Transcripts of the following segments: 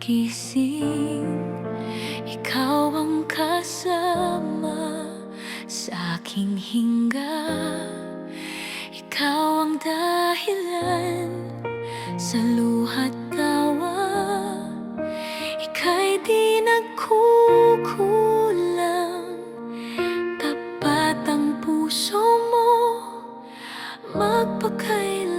pagising, ikaw ang kasama sa aking hinga. Ikaw ang dahilan sa luha't tawa. Ika'y di nagkukulang, tapat ang puso mo magpakailanman.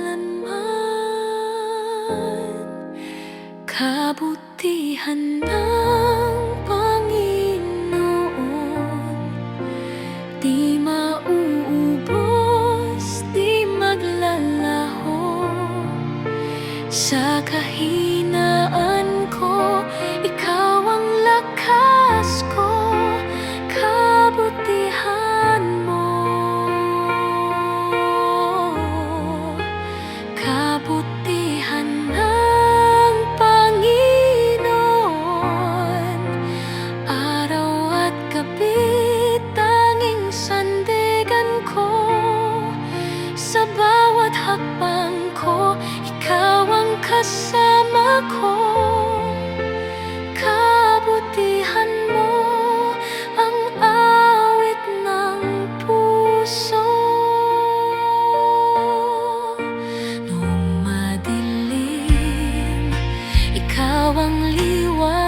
Kabutihan ng Panginoon, di mauubos, di maglalaho. Sa kahinaan ko, ikaw ang lakas ko, kabutihan mo. Kabutihan ng Panginoon, araw at gabi tanging sandigan ko. Sa bawat hakbang ko, ikaw ang kasama ko. Kabutihan mo ang awit ng puso. Noong madilim, ikaw ang liwanag.